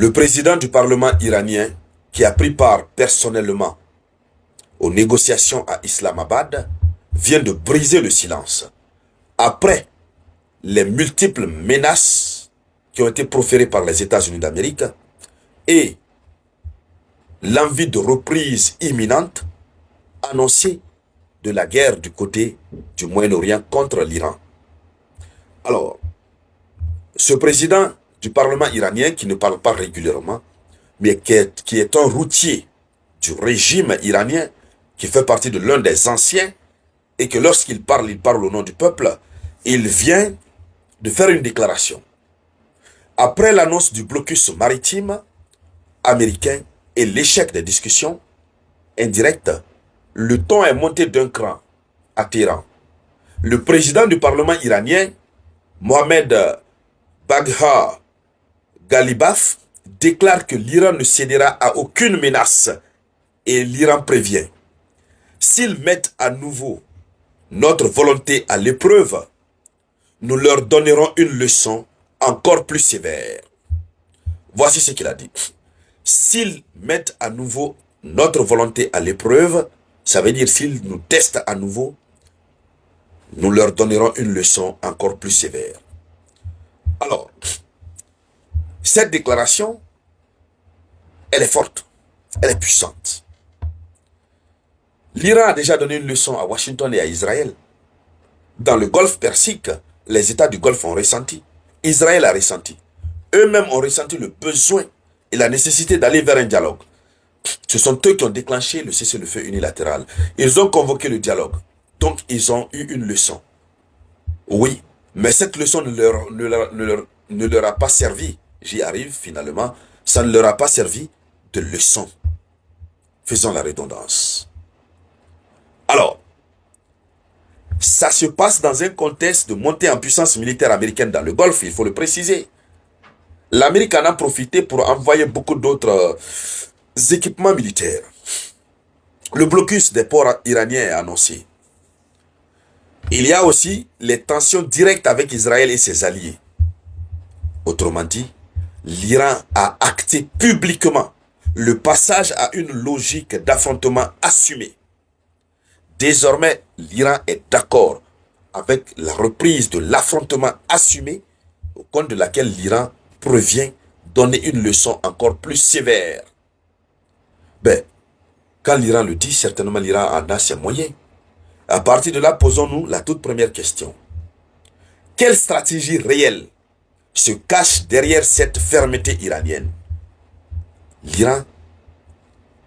Le président du Parlement iranien, qui a pris part personnellement aux négociations à Islamabad, vient de briser le silence. Après les multiples menaces qui ont été proférées par les États-Unis d'Amérique et l'envie de reprise imminente annoncée de la guerre du côté du Moyen-Orient contre l'Iran. Alors, ce président du Parlement iranien qui ne parle pas régulièrement, mais qui est un routier du régime iranien, qui fait partie de l'un des anciens, et que lorsqu'il parle au nom du peuple, il vient de faire une déclaration. Après l'annonce du blocus maritime américain et l'échec des discussions indirectes, le ton est monté d'un cran à Téhéran. Le président du Parlement iranien, Mohamed Bagher Ghalibaf, déclare que l'Iran ne cédera à aucune menace et l'Iran prévient: s'ils mettent à nouveau notre volonté à l'épreuve, nous leur donnerons une leçon encore plus sévère. Voici ce qu'il a dit. S'ils mettent à nouveau notre volonté à l'épreuve, ça veut dire s'ils nous testent à nouveau, nous leur donnerons une leçon encore plus sévère. Alors, cette déclaration, elle est forte, elle est puissante. L'Iran a déjà donné une leçon à Washington et à Israël. Dans le Golfe Persique, les États du Golfe ont ressenti. Israël a ressenti. Eux-mêmes ont ressenti le besoin et la nécessité d'aller vers un dialogue. Ce sont eux qui ont déclenché le cessez-le-feu unilatéral. Ils ont convoqué le dialogue. Donc, ils ont eu une leçon. Oui, mais cette leçon ne leur a pas servi. J'y arrive finalement. Ça ne leur a pas servi de leçon. Faisons la redondance. Alors, ça se passe dans un contexte de montée en puissance militaire américaine dans le Golfe, il faut le préciser. L'Amérique en a profité pour envoyer beaucoup d'autres équipements militaires. Le blocus des ports iraniens est annoncé. Il y a aussi les tensions directes avec Israël et ses alliés. Autrement dit, l'Iran a acté publiquement le passage à une logique d'affrontement assumée. Désormais, l'Iran est d'accord avec la reprise de l'affrontement assumé, au compte de laquelle l'Iran prévient donner une leçon encore plus sévère. Ben, quand l'Iran le dit, certainement l'Iran en a ses moyens. À partir de là, posons-nous la toute première question. Quelle stratégie réelle se cache derrière cette fermeté iranienne? L'Iran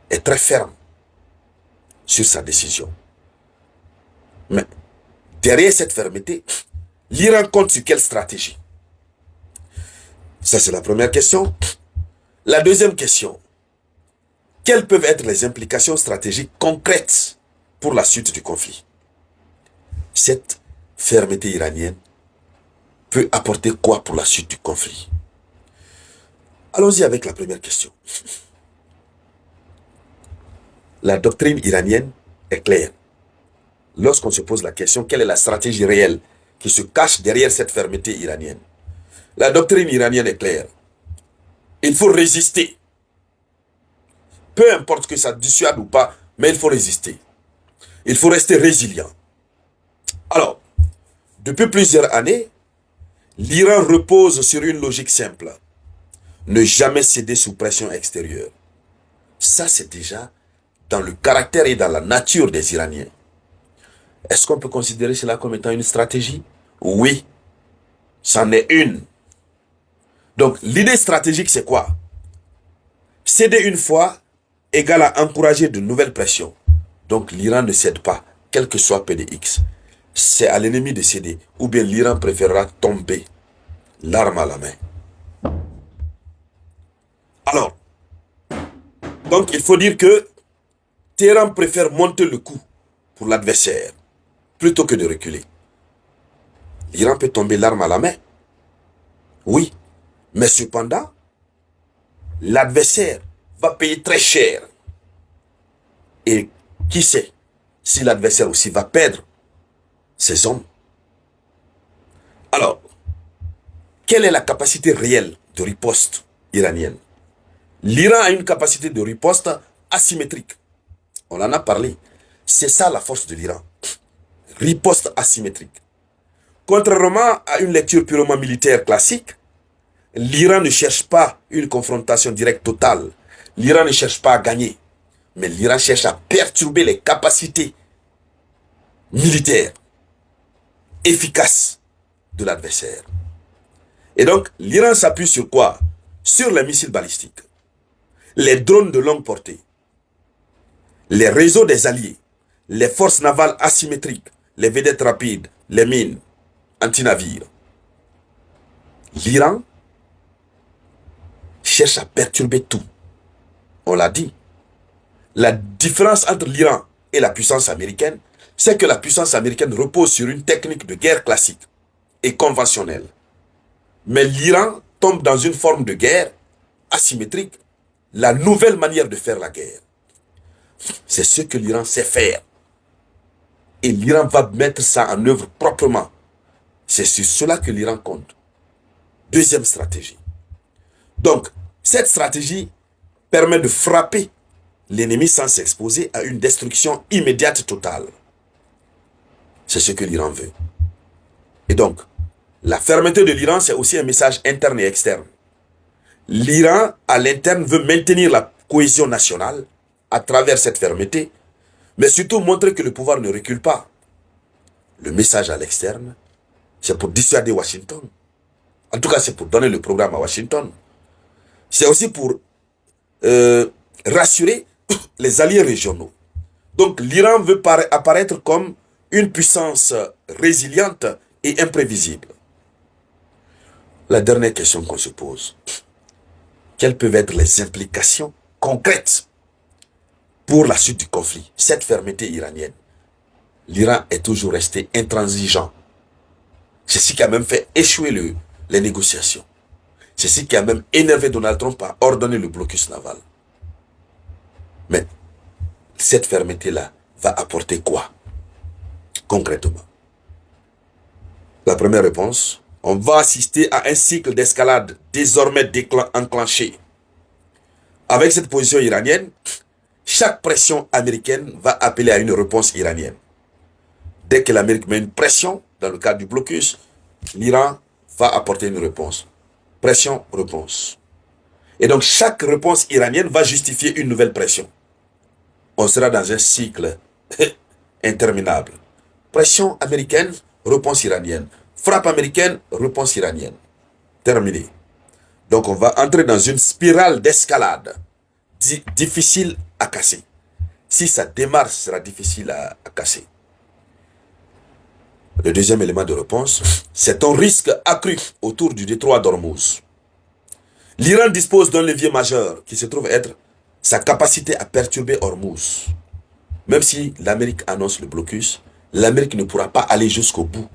est très ferme sur sa décision. Mais derrière cette fermeté, l'Iran compte sur quelle stratégie? Ça, c'est la première question. La deuxième question. Quelles peuvent être les implications stratégiques concrètes pour la suite du conflit? Cette fermeté iranienne peut apporter quoi pour la suite du conflit? Allons-y avec la première question. La doctrine iranienne est claire. Lorsqu'on se pose la question, quelle est la stratégie réelle qui se cache derrière cette fermeté iranienne? La doctrine iranienne est claire. Il faut résister. Peu importe que ça dissuade ou pas, mais il faut résister. Il faut rester résilient. Alors, depuis plusieurs années, l'Iran repose sur une logique simple. Ne jamais céder sous pression extérieure. Ça, c'est déjà dans le caractère et dans la nature des Iraniens. Est-ce qu'on peut considérer cela comme étant une stratégie? Oui, c'en est une. Donc, l'idée stratégique, c'est quoi? Céder une fois égale à encourager de nouvelles pressions. Donc, l'Iran ne cède pas, quel que soit PDX. C'est à l'ennemi de céder, ou bien l'Iran préférera tomber, l'arme à la main. Alors, donc il faut dire que Téhéran préfère monter le coup pour l'adversaire, plutôt que de reculer. L'Iran peut tomber l'arme à la main. Oui, mais cependant, l'adversaire va payer très cher. Et qui sait si l'adversaire aussi va perdre ses hommes. Alors, quelle est la capacité réelle de riposte iranienne? L'Iran a une capacité de riposte asymétrique. On en a parlé. C'est ça la force de l'Iran. Riposte asymétrique. Contrairement à une lecture purement militaire classique, l'Iran ne cherche pas une confrontation directe totale. L'Iran ne cherche pas à gagner. Mais l'Iran cherche à perturber les capacités militaires efficaces de l'adversaire. Et donc, l'Iran s'appuie sur quoi? Sur les missiles balistiques, les drones de longue portée, les réseaux des alliés, les forces navales asymétriques, les vedettes rapides, les mines anti-navires. L'Iran cherche à perturber tout. On l'a dit. La différence entre l'Iran et la puissance américaine, c'est que la puissance américaine repose sur une technique de guerre classique et conventionnelle. Mais l'Iran tombe dans une forme de guerre asymétrique, la nouvelle manière de faire la guerre. C'est ce que l'Iran sait faire. Et l'Iran va mettre ça en œuvre proprement. C'est sur cela que l'Iran compte. Deuxième stratégie. Donc, cette stratégie permet de frapper l'ennemi sans s'exposer à une destruction immédiate totale. C'est ce que l'Iran veut. Et donc, la fermeté de l'Iran, c'est aussi un message interne et externe. L'Iran, à l'interne, veut maintenir la cohésion nationale à travers cette fermeté, mais surtout montrer que le pouvoir ne recule pas. Le message à l'externe, c'est pour dissuader Washington. En tout cas, c'est pour donner le programme à Washington. C'est aussi pour rassurer les alliés régionaux. Donc l'Iran veut apparaître comme une puissance résiliente et imprévisible. La dernière question qu'on se pose, quelles peuvent être les implications concrètes pour la suite du conflit? Cette fermeté iranienne, l'Iran est toujours resté intransigeant. C'est ce qui a même fait échouer les négociations. C'est ce qui a même énervé Donald Trump à ordonner le blocus naval. Mais cette fermeté-là va apporter quoi concrètement? La première réponse, on va assister à un cycle d'escalade désormais enclenché. Avec cette position iranienne, chaque pression américaine va appeler à une réponse iranienne. Dès que l'Amérique met une pression dans le cadre du blocus, l'Iran va apporter une réponse. Pression, réponse. Et donc chaque réponse iranienne va justifier une nouvelle pression. On sera dans un cycle interminable. Pression américaine, réponse iranienne. Frappe américaine, réponse iranienne. Terminé. Donc on va entrer dans une spirale d'escalade difficile à casser. Si ça démarre, ce sera difficile à casser. Le deuxième élément de réponse, c'est un risque accru autour du détroit d'Ormuz. L'Iran dispose d'un levier majeur qui se trouve être sa capacité à perturber Ormuz. Même si l'Amérique annonce le blocus, l'Amérique ne pourra pas aller jusqu'au bout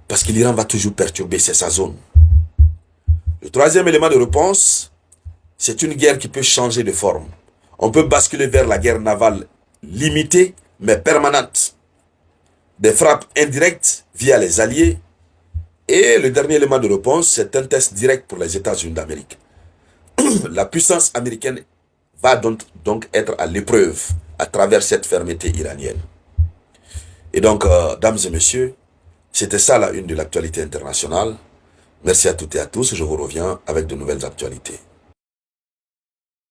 parce que l'Iran va toujours perturber, c'est sa zone. Le troisième élément de réponse, c'est une guerre qui peut changer de forme. On peut basculer vers la guerre navale limitée mais permanente. Des frappes indirectes via les alliés. Et le dernier élément de réponse, c'est un test direct pour les États-Unis d'Amérique. La puissance américaine va donc être à l'épreuve à travers cette fermeté iranienne. Et donc, dames et messieurs, c'était ça la une de l'actualité internationale. Merci à toutes et à tous. Je vous reviens avec de nouvelles actualités.